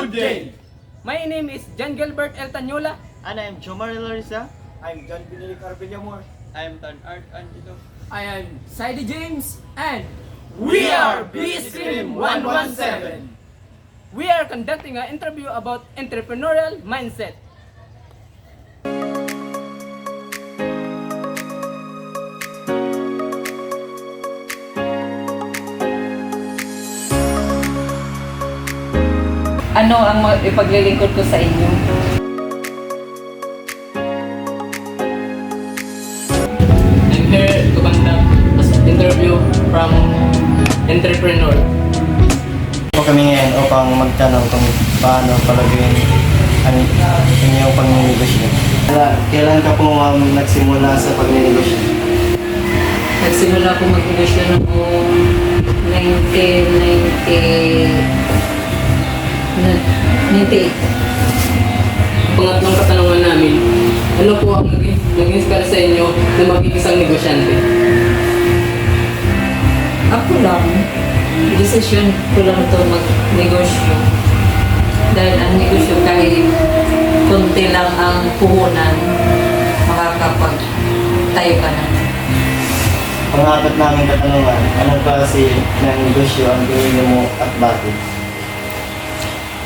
Good day! My name is John Gilbert El Tanyola. And I'm Jomar Larissa. I'm John Pinili Carvillamor. I'm Tan Art Angelo. I am Saidi James and We are B-Stream 117. we are conducting an interview about entrepreneurial mindset. Ano ang ipaglilingkod ko sa inyo? I'm here to conduct an interview from entrepreneur. Po kami ngayon upang magtanong kung paano palagay ang inyong pagninegosyo. Kailan ka po nagsimula sa pagninegosyo? Nagsimula ko mag-negosyo noong 1998. Pangatlong katanungan namin, ano po ang nag-inspire sa inyo na maging isang negosyante? Ako lang, desisyon ko lang ito mag-negosyo. Dahil ang negosyo kahit konti lang ang puhunan, makakapag-tayo ka na. Pangapat namin katanungan, anong klase ng negosyo ang pinili mo at bakit?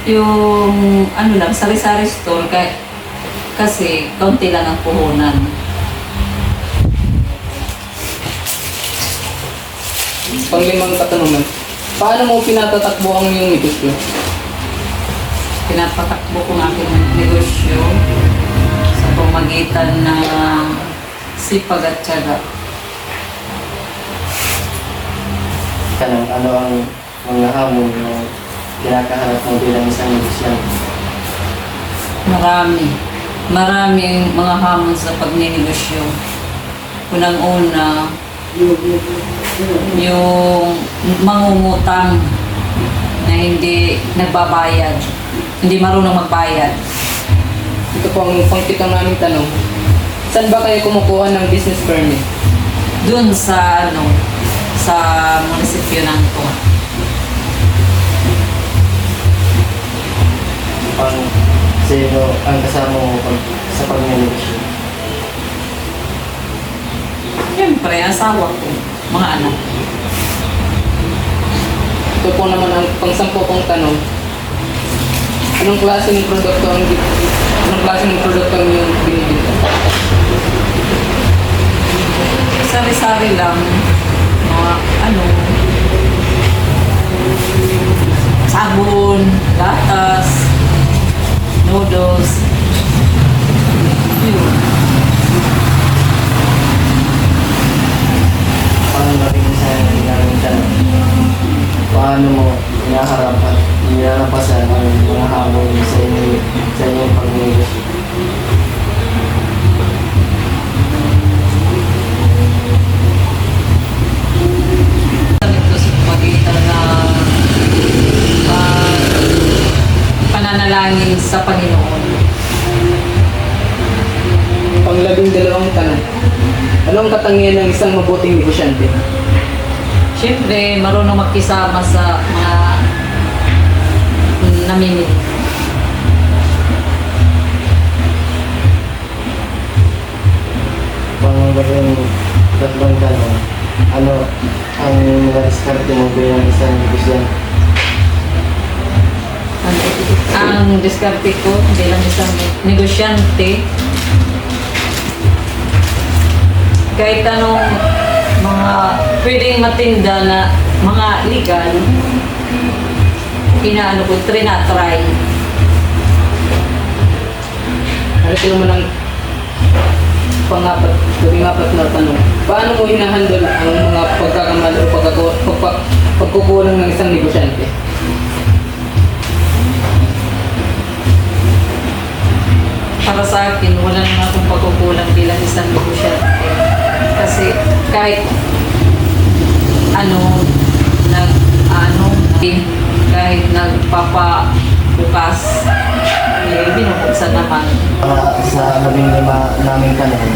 Yung ano lang, sari-sari store kasi kaunti lang ang puhunan. Panglimang katanungan, paano mo pinatatakbo ang iyong negosyo? Pinapatakbo ko ang aking negosyo sa pamagitan ng sipag at tiyaga. Tanong, ano ang mga hamon na kinakaharap mo bilang isang negosyante? Maraming mga hamon sa pagninegosyo. Unang-una, yung mangungutang na hindi nagbabayad, hindi marunong magbayad. Ito po ang pangpitong naming tanong. Saan ba kayo kumukuha ng business permit? Doon sa sa munisipyo ng Tunga. Sino ang kasama mo sa pagninegosyo? Siyempre, asawa ko, mga anak. Ito po naman ang pangsampo kong tanong. Anong klase ng produkto ang iyong binibenta? Sari-sari lang, mga sabon, gatas, noodles, yun. Paano naging isang namin tanong? Paano mo inaharap at inalampasan ang mga hamon sa inyong pagninegosyo? Ito sa pamagitan ng pananalangin sa Panginoon. Pang-12 tanong. Anong katangian ng isang mabuting negosyante? Siyempre, marunong magkisama sa mga namimili. Pangalawang tatlong tanong, ano ang mga diskarte mo bilang isang negosyante? Ang diskarte ko bilang isang negosyante, kahit anong mga pwedeng matinda na mga legal, trinatry. Ito naman ang pang-apat na tanong. Paano mo hinahandle ang mga pagkakamali o pagkukulang ng isang negosyante? Para sa akin, wala naman akong pagkukulang bilang isang negosyante. Kasi kahit kahit nagpapabukas, binubuksan naman. Sa 15 naming tanong,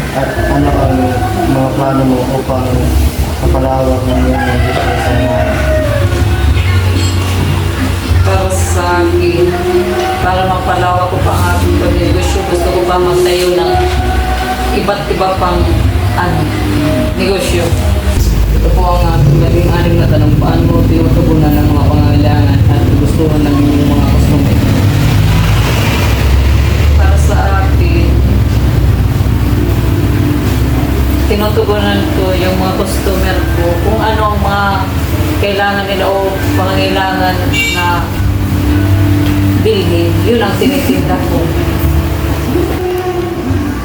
ano ang mga plano mo upang mapalawak ng iyong negosyo sa mga Para sa akin, pinapalawa ko pa ang aking pagnegosyo. Gusto ko pa magtayo ng iba't iba pang negosyo. Ito po ang ating labing-anim na tanong. Paano mo tinutugunan ng mga pangangailangan at gustuhan ng inyong mga customer? Para sa akin, tinutugunan ko yung mga customer ko kung ano ang mga kailangan nila o pangangailangan na bilhin. Yun ang tinitinda ko.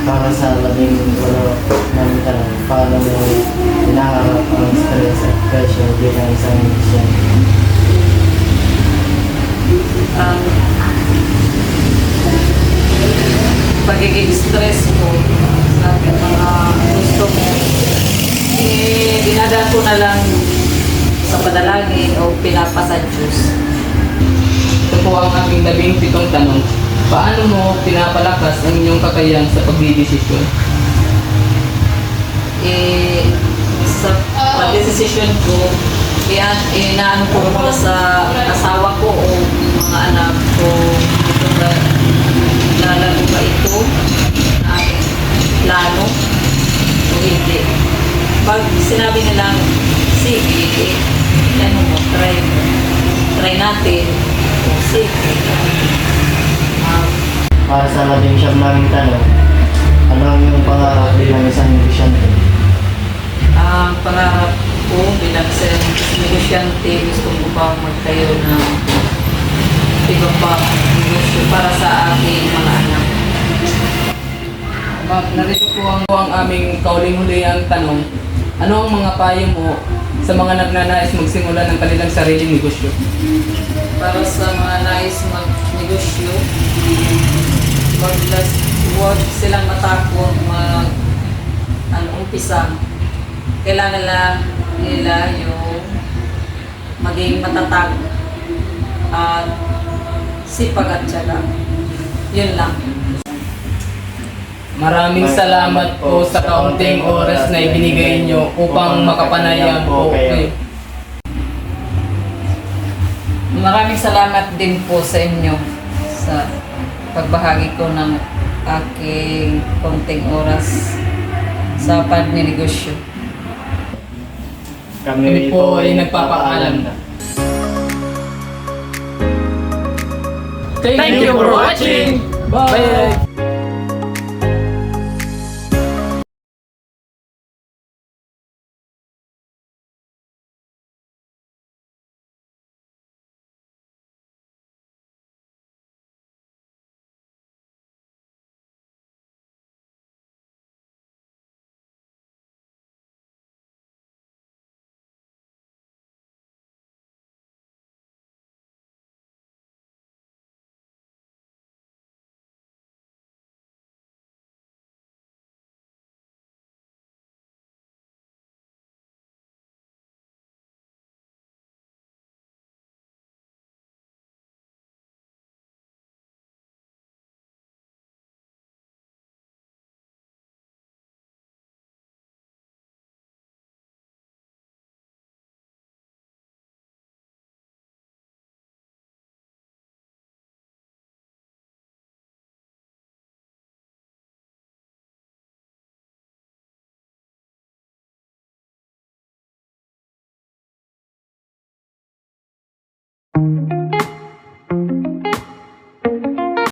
Para sa labing ulo namin tanong, paano mo hinaharap ang stress at pressure bilang isang musician? Ang pagiging stress ko sa aking mga gusto mo, dinadaan ko na lang sa panalangin o pinapasadyos. Ito po ang aking labing-pitong tanong. Paano mo pinapalakas ang inyong kakayahan sa pagdidesisyon? Sa pag-decision ko, inaano ko muna sa asawa ko o mga anak ko, ito ba, lalago ba ito, aking plano, o hindi. Pag sinabi nilang, sige, ano mo, try natin, o sige. Para sa labing siyam naming tanong, ano ang iyong pangarap bilang isang negosyante? Ang pangarap ko bilang isang negosyante, gusto ko ba magtayo ng iba pa negosyo para sa aking mga anak. Narito po ang aming kauling-hulihang tanong. Ano ang mga payo mo sa mga nagnanais magsimula ng kanilang sariling negosyo? Para sa mga nais magnegosyo, huwag silang matakot umpisa. Kailangan lang nila yung maging matatag at sipag at tiyaga. Yun lang. Maraming salamat po sa kaunting oras na ibinigay nyo upang makapanayam po kayo. Maraming salamat din po sa inyo sa pagbahagi ko ng aking konting oras sa pagnenegosyo. Kami po ay nagpapaalam na. Thank you for watching. Bye!